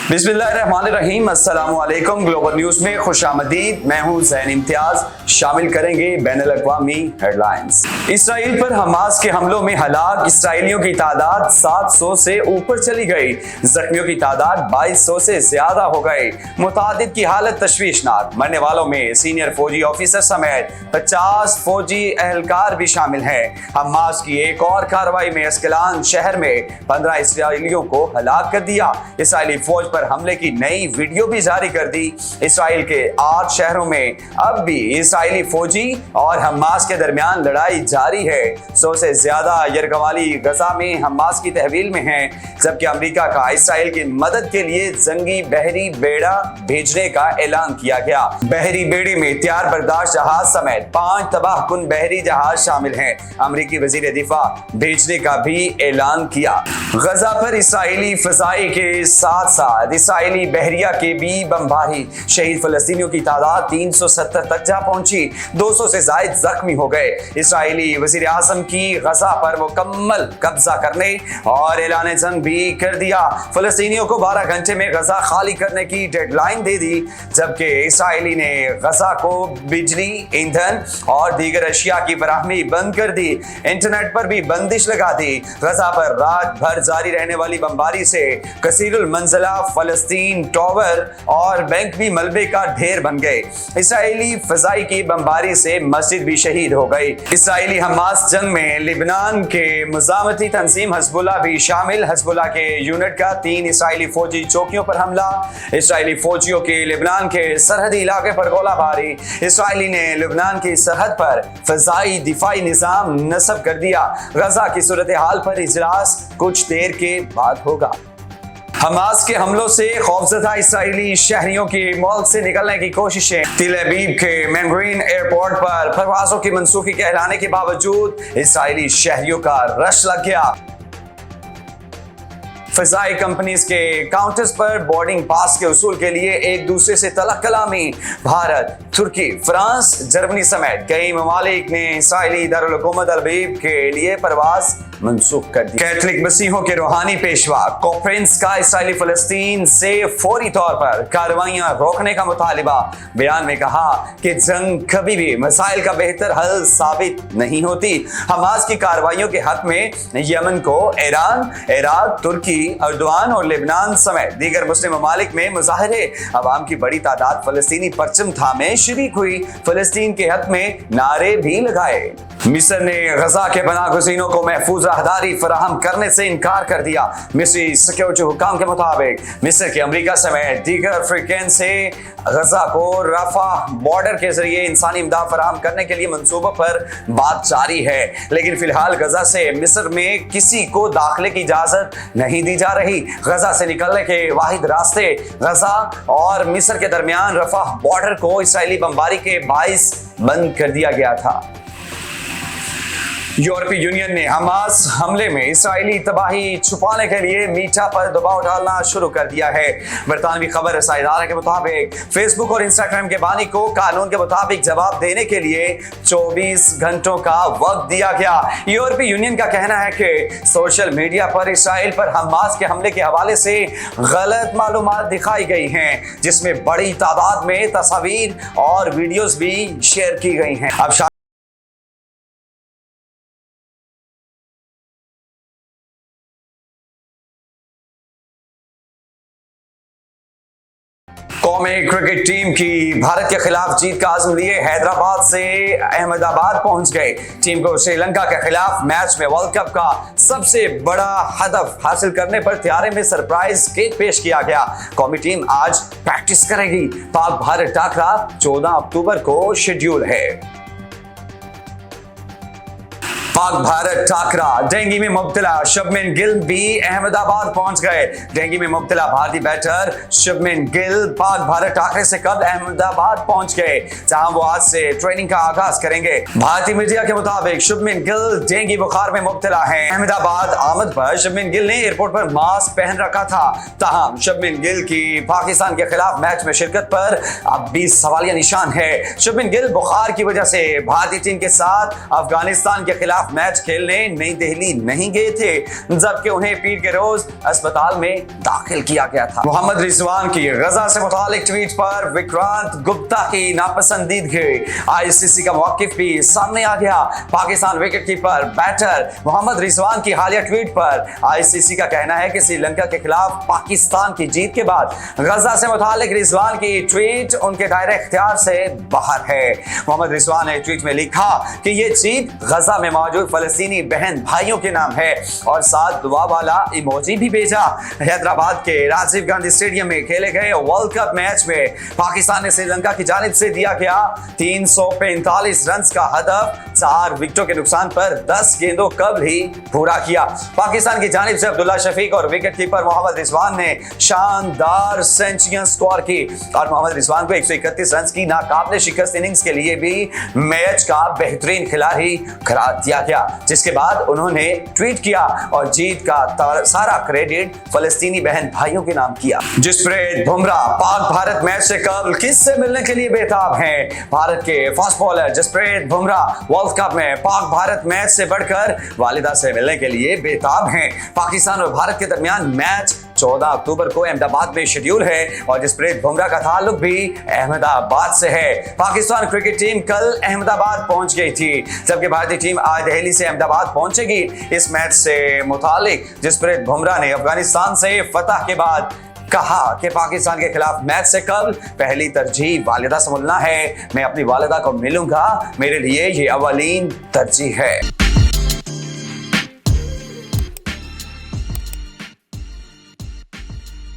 बिस्मिल्लाहिर्रहमानिर्रहीम। अस्सलाम वालेकुम। ग्लोबल न्यूज में खुशामदीद। मैं हूं ज़ैन इम्तियाज। शामिल करेंगे बैनुल अक़वामी हेडलाइंस। इसराइल पर हमास के हमलों में हलाक इसराइलियों की तादाद 700 से ऊपर चली गई। जख्मियों की तादाद 2200 से ज्यादा हो गई। मुतादिद की हालत तशवीशनाक। मरने वालों में सीनियर फौजी ऑफिसर समेत 50 फौजी एहलकार भी शामिल हैं। हमास की एक और कार्रवाई में अस्कलान शहर में 15 इसराइलियों को हलाक कर दिया। इसराइली फौज पर हमले की नई वीडियो भी जारी कर दी। इसराइल के 8 शहरों में अब भी इसराइली फौजी और हमास के दरमियान लड़ाई जारी है। 100 से ज्यादा यरगवाली गजा में हमास की तहवील में हैं, जबकि अमेरिका का इसराइल की मदद के लिए जंगी बहरी बेड़ा भेजने का ऐलान किया गया। बहरी बेड़े में तैयार बर्दाश्त जहाज समेत 5 तबाह कुन बहरी जहाज शामिल हैं। अमेरिकी वजीर दिफा भेजने का भी ऐलान किया। गजा पर इसराइली फजाई के साथ साथ इसराइली बहरिया के भी बमबारी। शहीद फलस्तीनियों की तादाद 370 तक जा पहुंची। 200 से ज्यादा जख्मी हो गए। इसराइली वजीर आजम की गजा पर मुकम्मल कब्जा करने और ऐलान जंग भी कर दिया। फलस्तीनियों को 12 घंटे में गजा खाली करने की डेडलाइन दे दी, जबकि इसराइली ने गजा को बिजली, ईंधन और दीगर अशिया की फराहमी बंद कर दी। इंटरनेट पर भी बंदिश लगा दी। गजा पर रात भर जारी रहने वाली बमबारी से कसीरुल मंजिला फलस्तीन टावर और बैंक भी मलबे का ढेर बन गए। इसराइली फजाई की बमबारी से मस्जिद भी शहीद हो गई। इसराइली हमास जंग में लिबनान के मुजामती तंजीम हजबुल्लाह भी शामिल। हजबुल्लाह के यूनिट का 3 इसराइली फौजी चौकियों पर हमला। इसराइली फौजियों के लिबनान के सरहदी इलाके पर गोलाबारी। इसराइली ने लिबनान की सरहद पर फजाई दिफाई निजाम नस्ब कर दिया। गजा की सूरत हाल पर इजलास कुछ देर के बाद होगा। हमास के हमलों से खौफजदा इसराइली शहरियों की मुल्क से निकलने की कोशिशें। तेल अवीव के बेन-गुरियन एयरपोर्ट पर परवाजों की मनसूखी के ऐलान के बावजूद इसराइली शहरियों का रश लग गया। फजाई कंपनीज के काउंटर्स पर बोर्डिंग पास के उसूल के लिए एक दूसरे से तलक कलामी। भारत, तुर्की, फ्रांस, जर्मनी समेत कई ममालिक ने इसराइली दारुल हुकूमत तेल अवीव के लिए परवाज मंसूख कर दी। कैथलिक मसीहों के रूहानी पेशवा कॉन्फ्रेंस का इसराइली फलस्तीन से फौरी तौर पर कार्रवाइयां रोकने का मुतालिबा। बयान में कहा कि जंग कभी भी मसाइल का बेहतर हल साबित नहीं होती। हमास की कार्रवाइयों के हक में यमन को ईरान, इराक, तुर्की, अर्दवान और लेबनान समेत दीगर मुस्लिम ममालिक में मुजाहरे। अवाम की बड़ी तादाद फलस्तीनी परचम थामे शरीक हुई। फलस्तीन के हक में नारे भी लगाए। मिस्र ने गजा के पनाहगज़ीनों को महफूज राहदारी फराहम करने से इनकार कर दिया। मिस्री सिक्योरिटी हुकाम के मुताबिक मिस्र के अमेरिका समेत दीगर अफ्रीकन से गजा को रफा बॉर्डर के जरिए इंसानी इमदाद फराहम करने के लिए मंसूबों पर बात जारी है, लेकिन फिलहाल गजा से मिस्र में किसी को दाखिले की इजाजत नहीं दी जा रही। गजा से निकलने के वाहिद रास्ते गजा और मिस्र के दरमियान रफा बॉर्डर को इसराइली बमबारी के बाइस बंद कर दिया गया था। यूरोपीय यूनियन ने हमास हमले में इसराइली तबाही छुपाने के लिए मीठा पर दबाव डालना शुरू कर दिया है। बरतानवी खबर रसाई इदारे के मुताबिक फेसबुक और इंस्टाग्राम के बानी को कानून के मुताबिक जवाब देने के लिए 24 घंटों का वक्त दिया गया। यूरोपीय यूनियन का कहना है कि सोशल मीडिया पर इसराइल पर हमास के हमले के हवाले से गलत मालूमात दिखाई गई हैं, जिसमें बड़ी तादाद में तस्वीर और वीडियोस भी शेयर की गई हैं। अब कौमी क्रिकेट टीम की भारत के खिलाफ जीत का आज़म लिए हैदराबाद से अहमदाबाद पहुंच गए। टीम को श्रीलंका के खिलाफ मैच में वर्ल्ड कप का सबसे बड़ा हदफ हासिल करने पर त्यारे में सरप्राइज केक पेश किया गया। कौमी टीम आज प्रैक्टिस करेगी। पाक भारत टाकरा 14 अक्टूबर को शेड्यूल है। पाक भारत टाकरा। डेंगू में मुब्तला शुभमन गिल भी अहमदाबाद पहुंच गए। डेंगू में मुब्तला भारतीय बैटर शुभमन गिल पाक भारत टाकरे से कब अहमदाबाद पहुंच गए, जहां वो आज से ट्रेनिंग का आगाज करेंगे। भारतीय मीडिया के मुताबिक शुभमन गिल डेंगू बुखार में मुब्तला है। अहमदाबाद आमद पर शुभमन गिल ने एयरपोर्ट पर मास्क पहन रखा था। ताहम शुभमन गिल की पाकिस्तान के खिलाफ मैच में शिरकत पर अब भी सवालिया निशान है। शुभमन गिल बुखार की वजह से भारतीय टीम के साथ अफगानिस्तान के खिलाफ खिलाफ मैच खेलने नई दिल्ली नहीं गए थे, जबकि उन्हें पीर के रोज अस्पताल में दाखिल किया गया था। मोहम्मद रिजवान की गजा से मुतालिक ट्वीट पर विक्रांत गुप्ता की नापसंदीदगी, आईसीसी का मौकिफ भी सामने आ गया। पाकिस्तान विकेटकीपर बैटर मोहम्मद रिजवान की हालिया ट्वीट पर आईसीसी का कहना है कि श्रीलंका के खिलाफ पाकिस्तान की जीत के बाद गजा से मुतालिक रिजवान की ट्वीट उनके दायरे इख्तियार से बाहर है। मोहम्मद रिजवान ने ट्वीट में लिखा कि ये जीत गजा में मौजूद फलस्तीनी बहन भाइयों के नाम है और साथ दुआ वाला इमोजी भी भेजा। हैदराबाद के राजीव गांधी स्टेडियम में खेले गए वर्ल्ड कप मैच में पाकिस्तान ने श्रीलंका की जानिब से दिया गया 345 रन का हदफ 4 विकेटों के नुकसान पर 10 गेंदों कबल ही पूरा किया। पाकिस्तान की जानिब से अब्दुल्ला शफीक और विकेटकीपर मोहम्मद रिजवान ने शानदार सेंचुरियां स्कोर की और मोहम्मद रिजवान को 131 रन की नाकाबिले शिकस्त इनिंग्स के लिए भी मैच का बेहतरीन खिलाड़ी करार दिया गया, जिसके बाद उन्होंने ट्वीट किया और जीत का सारा क्रेडिट फलस्तीनी बहन भाइयों के नाम किया। जसप्रीत बुमराह पाक भारत मैच से कल किससे मिलने के लिए बेताब हैं? भारत के fast bowler Jasprit Bumrah world cup में पाक भारत मैच से बढ़कर वालिदा से मिलने के लिए बेताब हैं। पाकिस्तान और भारत के दरमियान मैच 14 अक्टूबर को अहमदाबाद में शेड्यूल है और जसप्रीत बुमराह का ताल्लुक भी अहमदाबाद से है। पाकिस्तान क्रिकेट टीम कल अहमदाबाद पहुंच गई थी, जबकि भारतीय टीम आज दिल्ली से अहमदाबाद पहुंचेगी। इस मैच से मुतालिक जसप्रीत बुमराह ने अफगानिस्तान से फतह के बाद कहा कि पाकिस्तान के खिलाफ मैच से कल पहली तरजीह वालिदा से मिलना है। मैं अपनी वालिदा को मिलूंगा, मेरे लिए ये अवलीन तरजीह है।